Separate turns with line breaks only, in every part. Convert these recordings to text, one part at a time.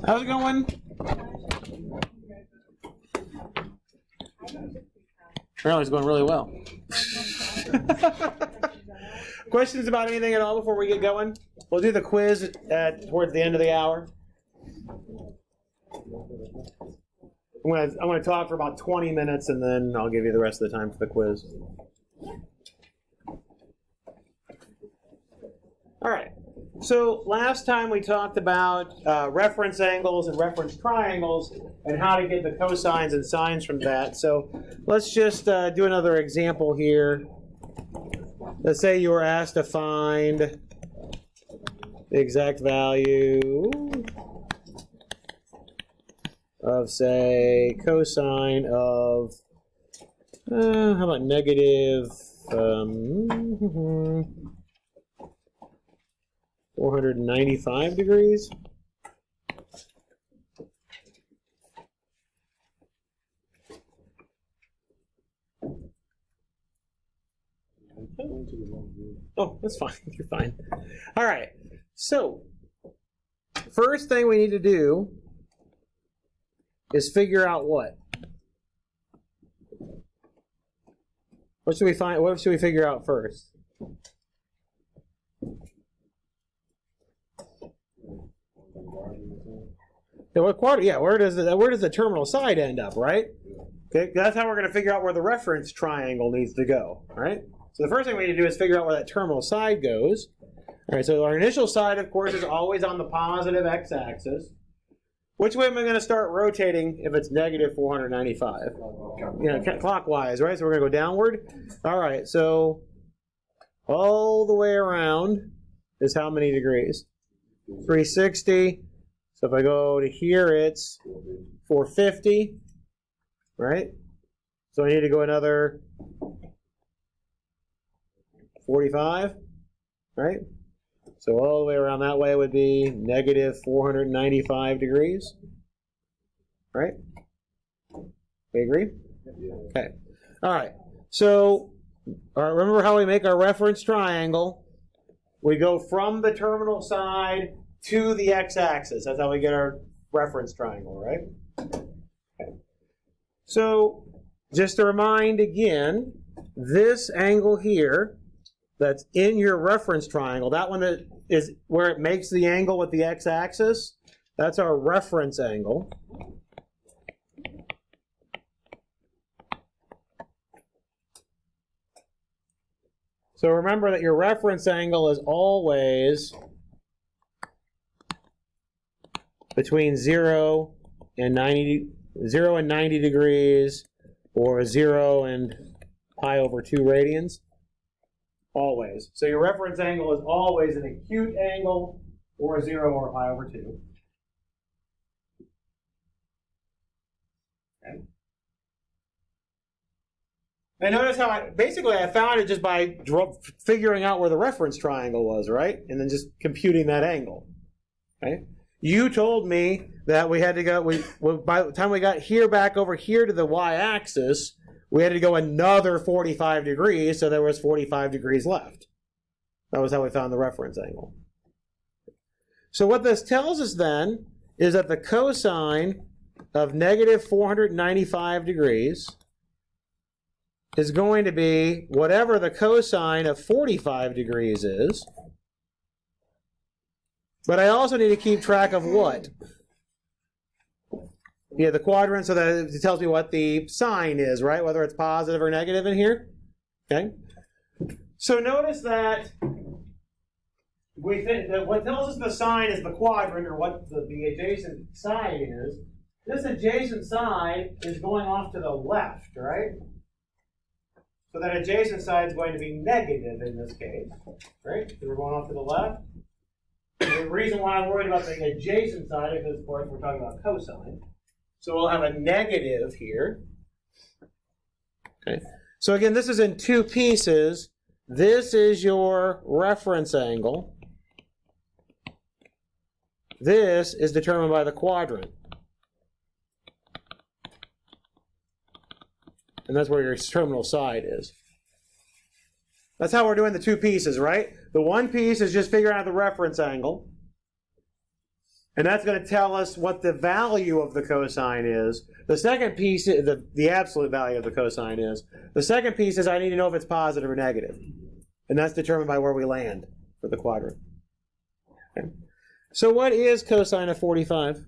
How's it going? Apparently it's going really well. Questions about anything at all before we get going? We'll do the quiz towards the end of the hour. I'm going to talk for about 20 minutes, and then I'll give you the rest of the time for the quiz. All right. So last time we talked about reference angles and reference triangles and how to get the cosines and sines from that. So let's just do another example here. Let's say you were asked to find the exact value of, say, cosine of, how about negative 495 degrees. Oh, that's fine. You're fine. All right. So, first thing we need to do is figure out what? What should we find? What should we figure out first? What quadrant? Yeah, where does the terminal side end up, right? Okay, that's how we're going to figure out where the reference triangle needs to go, right? So the first thing we need to do is figure out where that terminal side goes. All right, so our initial side, of course, is always on the positive x-axis. Which way am I going to start rotating if it's negative 495? Clockwise, right? So we're going to go downward. All right, so all the way around is how many degrees? 360. So if I go to here, it's 450, right? So I need to go another 45, right? So all the way around that way would be negative 495 degrees, right? We agree? Okay. All right. So remember how we make our reference triangle? We go from the terminal side to the x-axis. That's how we get our reference triangle, right? Okay. So just to remind again, this angle here that's in your reference triangle, that one that is where it makes the angle with the x-axis, that's our reference angle. So remember that your reference angle is always between 0 and 90 degrees, or 0 and pi over 2 radians. Always. So your reference angle is always an acute angle, or 0 or pi over 2. Okay. And notice how I found it just by figuring out where the reference triangle was, right? And then just computing that angle. Okay. You told me that we had to go, by the time we got here back over here to the y-axis, we had to go another 45 degrees, so there was 45 degrees left. That was how we found the reference angle. So what this tells us then is that the cosine of negative 495 degrees is going to be whatever the cosine of 45 degrees is. But I also need to keep track of what? Yeah, the quadrant, so that it tells me what the sign is, right? Whether it's positive or negative in here. Okay. So notice that we think that what tells us the sign is the quadrant, or what the adjacent side is. This adjacent side is going off to the left, right? So that adjacent side is going to be negative in this case, right? So we're going off to the left. The reason why I'm worried about the adjacent side is because, of course, we're talking about cosine. So we'll have a negative here. Okay. So again, this is in two pieces. This is your reference angle. This is determined by the quadrant. And that's where your terminal side is. That's how we're doing the two pieces, right? The one piece is just figuring out the reference angle. And that's going to tell us what the value of the cosine is. The second piece, the absolute value of the cosine is. The second piece is I need to know if it's positive or negative. And that's determined by where we land for the quadrant. Okay. So what is cosine of 45?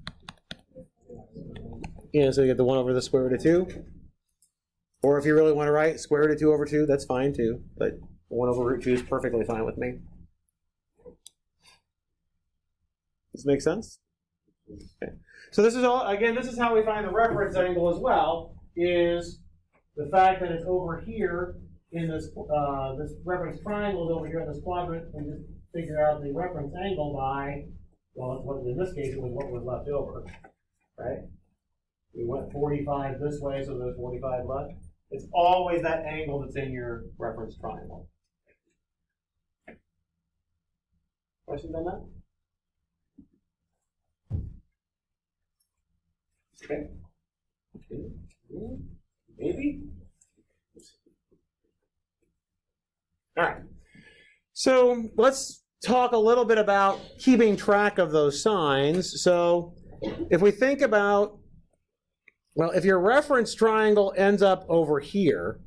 Yeah, so you get the 1 over the square root of 2. Or if you really want to write square root of 2 over 2, that's fine too. But 1 over root 2 is perfectly fine with me. Does this make sense? Okay. So this is all, again, this is how we find the reference angle as well, is the fact that it's over here in this, this reference triangle is over here in this quadrant, and just figure out the reference angle by, well, what, in this case, it was what was left over, right? We went 45 this way, so there's 45 left. It's always that angle that's in your reference triangle. Questions on that? Okay. Maybe? All right. So let's talk a little bit about keeping track of those signs. So if we think about, well, if your reference triangle ends up over here,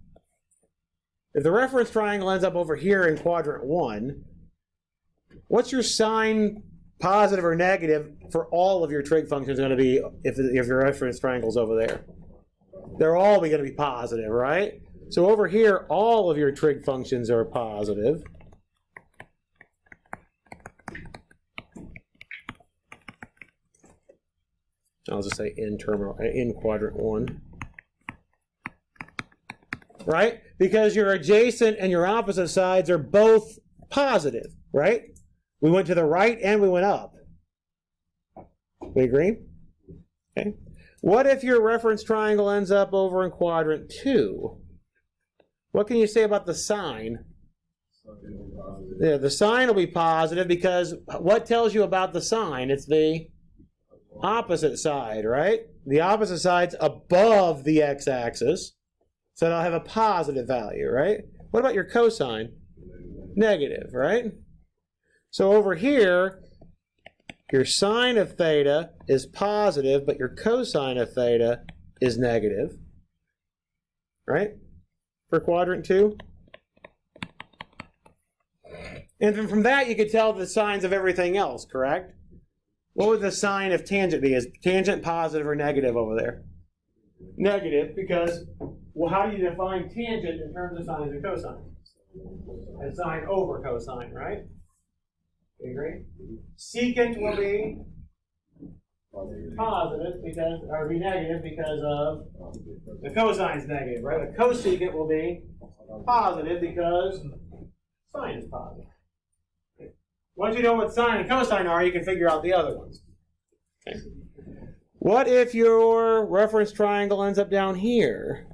if the reference triangle ends up over here in quadrant 1, what's your sign, positive or negative, for all of your trig functions going to be if your reference triangle's over there? They're all going to be positive, right? So over here, all of your trig functions are positive. I'll just say in quadrant 1. Right? Because your adjacent and your opposite sides are both positive, right? We went to the right and we went up. We agree? Okay. What if your reference triangle ends up over in quadrant 2? What can you say about the sign? Yeah, the sign will be positive because what tells you about the sign? It's the opposite side, right? The opposite side's above the x-axis, so it'll have a positive value, right? What about your cosine? Negative, right? So over here, your sine of theta is positive, but your cosine of theta is negative, right? For quadrant 2. And then from that, you could tell the signs of everything else, correct? What would the sign of tangent be? Is tangent positive or negative over there? Negative, because, well, how do you define tangent in terms of sines and cosines? As sine over cosine, right? You agree? Secant will be positive because, or be negative because of the cosine's negative, right? The cosecant will be positive because sine is positive. Once you know what sine and cosine are, you can figure out the other ones. Okay. What if your reference triangle ends up down here?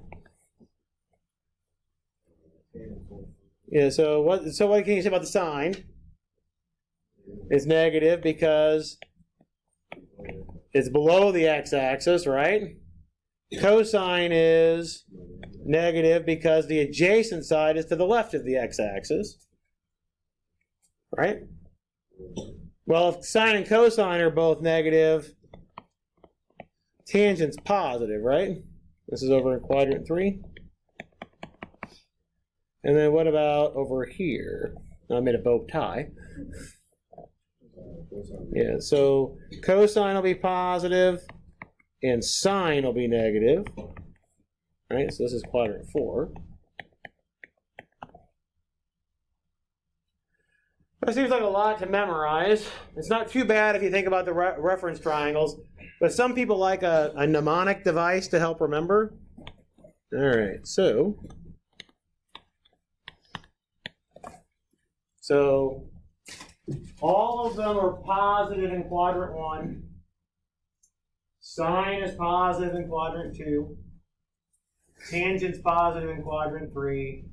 Yeah, so what can you say about the sine? It's negative because it's below the x-axis, right? Cosine is negative because the adjacent side is to the left of the x-axis, right? Well, if sine and cosine are both negative, tangent's positive, right? This is over in quadrant 3. And then what about over here? I made a bow tie. Yeah, so cosine will be positive and sine will be negative. Right, so this is quadrant 4. That seems like a lot to memorize. It's not too bad if you think about the reference triangles, but some people like a mnemonic device to help remember. All right, so all of them are positive in quadrant 1. Sine is positive in quadrant 2. Tangent's positive in quadrant 3.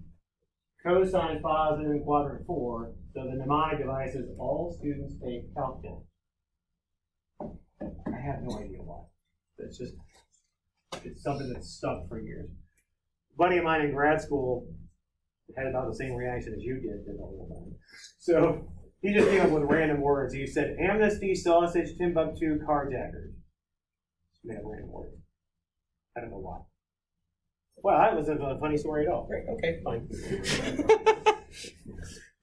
Cosine is positive in quadrant 4. So the mnemonic device is all students take calculus. I have no idea why. It's something that's stuck for years. A buddy of mine in grad school had about the same reaction as you did the whole time. So He just came up with random words. He said amnesty, sausage, Timbuktu, carjackers. Yeah, random words. I don't know why. Well, that wasn't a funny story at all. Great. Okay, fine.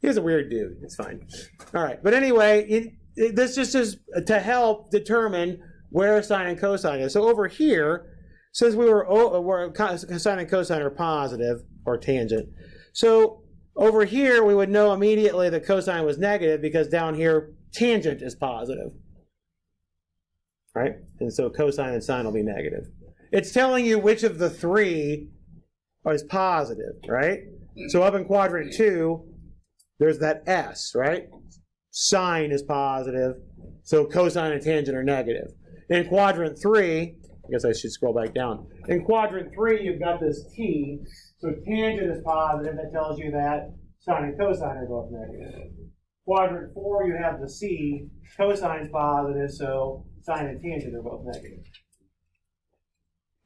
He's a weird dude. It's fine. All right. But anyway, this just is to help determine where sine and cosine is. So over here, since where sine and cosine are positive, or tangent, so over here we would know immediately that cosine was negative because down here tangent is positive. Right? And so cosine and sine will be negative. It's telling you which of the three is positive, right? So up in quadrant 2, there's that S, right? Sine is positive, so cosine and tangent are negative. In quadrant 3, I guess I should scroll back down. In quadrant 3, you've got this T, so tangent is positive. That tells you that sine and cosine are both negative. Quadrant 4, you have the C, cosine is positive, so sine and tangent are both negative.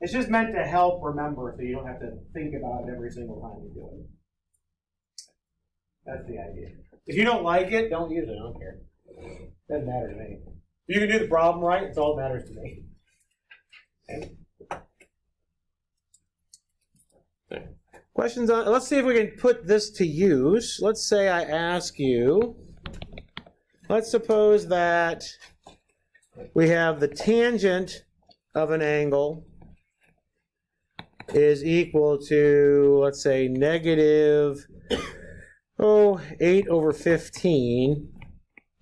It's just meant to help remember so you don't have to think about it every single time you do it. That's the idea. If you don't like it, don't use it. I don't care. Doesn't matter to me. If you can do the problem right, it's all that matters to me. Okay. Questions on? Let's see if we can put this to use. Let's say I ask you, let's suppose that we have the tangent of an angle is equal to, let's say, negative 8 over 15,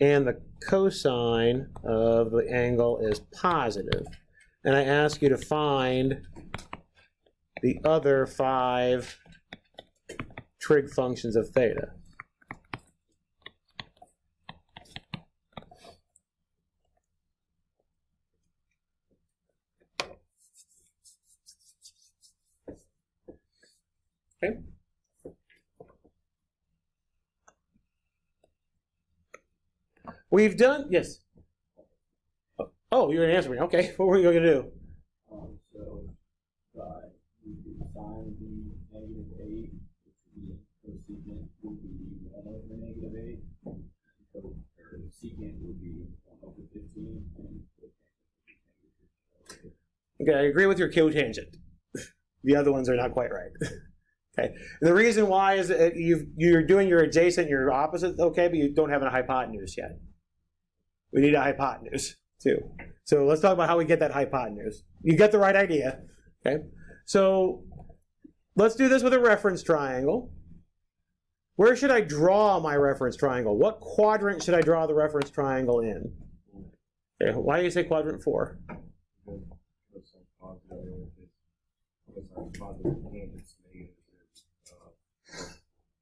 and the cosine of the angle is positive. And I ask you to find the other 5 trig functions of theta. Okay. We've done, yes. Oh, you're going to answer me. Okay, what were you going to do?
So, we do sine be -8, which cosecant will be 1 over -8, so secant will be 1 over 15, and
okay, I agree with your cotangent. The other ones are not quite right. Okay. And the reason why is that you're doing your adjacent, your opposite, okay, but you don't have a hypotenuse yet. We need a hypotenuse too. So let's talk about how we get that hypotenuse. You get the right idea. Okay. So let's do this with a reference triangle. Where should I draw my reference triangle? What quadrant should I draw the reference triangle in? Okay. Why do you say quadrant 4?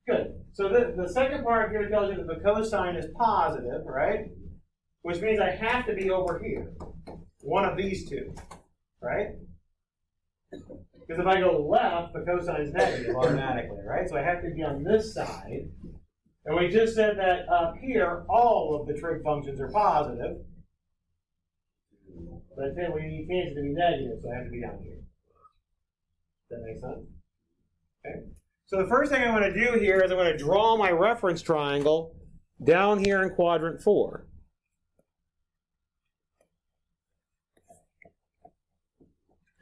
Good. So the second part here tells you that the cosine is positive, right? Which means I have to be over here. One of these two, right? Because if I go left, the cosine is negative automatically, right? So I have to be on this side. And we just said that up here, all of the trig functions are positive. But then we need tangent to be negative, so I have to be down here. Does that make sense? Okay. So the first thing I want to do here is I'm going to draw my reference triangle down here in quadrant 4.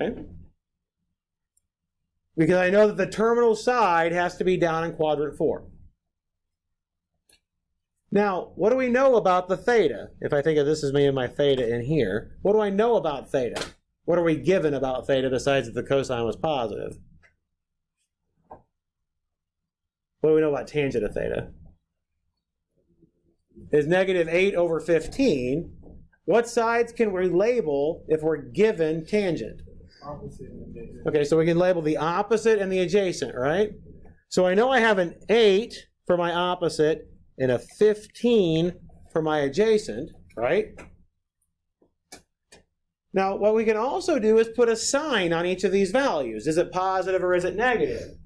Okay. Because I know that the terminal side has to be down in quadrant 4. Now, what do we know about the theta? If I think of this as me and my theta in here, what do I know about theta? What are we given about theta besides that the cosine was positive? What do we know about tangent of theta? Is -8 over 15. What sides can we label if we're given tangent?
opposite and adjacent.
Okay, so we can label the opposite and the adjacent, right? So I know I have an 8 for my opposite and a 15 for my adjacent, right? Now, what we can also do is put a sign on each of these values. Is it positive or is it negative?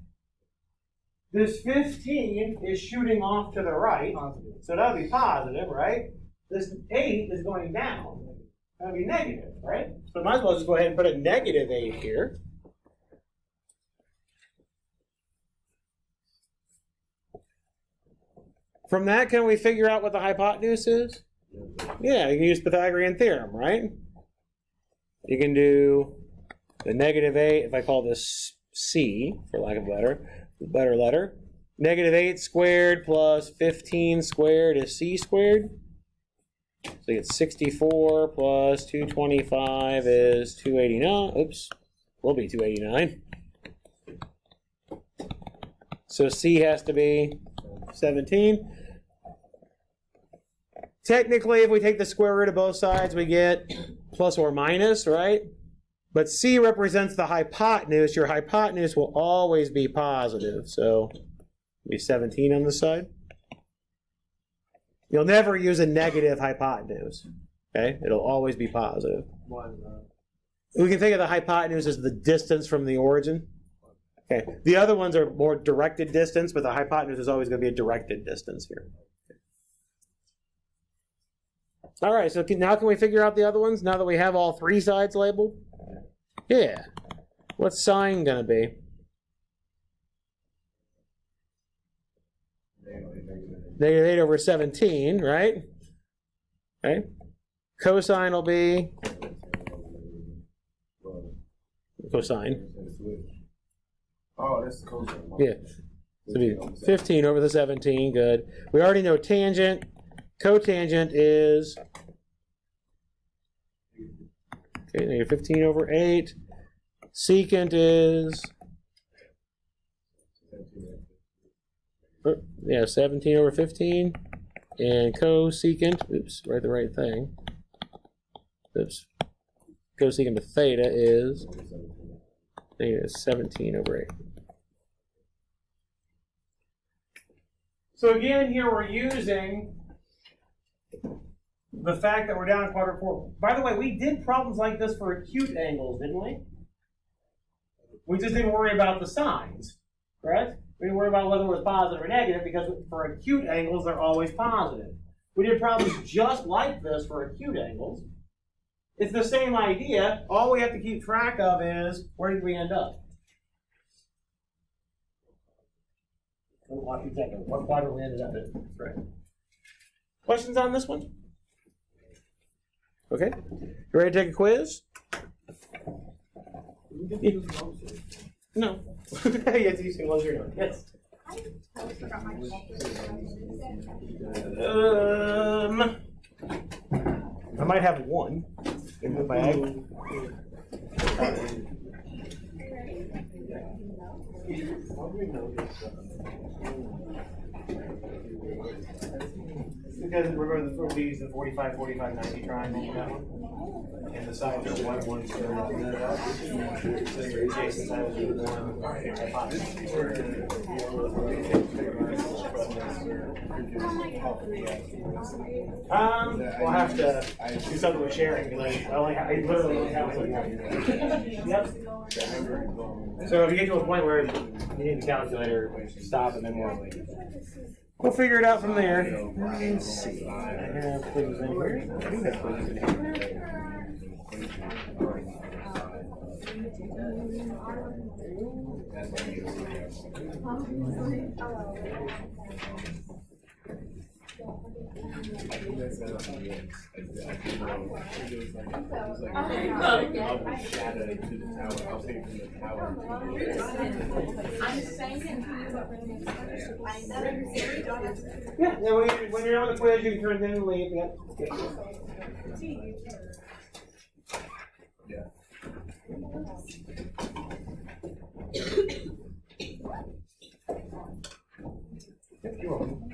This 15 is shooting off to the right, so that would be positive, right? This 8 is going down. That would be negative, right? So I might as well just go ahead and put a -8 here. From that, can we figure out what the hypotenuse is? Yeah, you can use Pythagorean Theorem, right? You can do the -8, if I call this C, for lack of a better letter. -8 squared plus 15 squared is C squared. So you get 64 plus 225 is 289. Oops, will be 289. So C has to be 17. Technically, if we take the square root of both sides, we get plus or minus, right? But C represents the hypotenuse. Your hypotenuse will always be positive. So it'll be 17 on this side. You'll never use a negative hypotenuse. Okay? It'll always be positive. We can think of the hypotenuse as the distance from the origin. Okay. The other ones are more directed distance, but the hypotenuse is always going to be a directed distance here. All right, so now can we figure out the other ones now that we have all three sides labeled? Yeah. What's sine going to be? -8 over 17, right? Okay. Cosine will be cosine.
Oh, that's the cosine.
Yeah. So it'll be 15 over the 17. Good. We already know tangent. Cotangent is okay, -15 over 8. Secant is 17 over 15. And cosecant, oops, write the right thing. Oops. Cosecant of theta is 17 over 8. So again, here we're using the fact that we're down in quadrant 4. By the way, we did problems like this for acute angles, didn't we? We just didn't worry about the signs, correct? We didn't worry about whether it was positive or negative because for acute angles, they're always positive. We did problems just like this for acute angles. It's the same idea. All we have to keep track of is where did we end up? What quadrant we ended up in. Right. Questions on this one? Okay. You ready to take a quiz? No. You have to use close your note. Yes. I might have one. Move my egg. Because we're going to use the 45, 45, 90 triangle for that one. And the sides are 1, 1, 2. So your adjacent side will be 1. We'll have to do something with sharing because I literally only have one. Yep. So if you get to a point where you need the calculator, stop and then we'll figure it out from there. Let's see. I have quizzes in here. I do have quizzes in here. Yeah, when you're on the quiz, you can turn it in and leave. Yep.
Yeah.
You're welcome.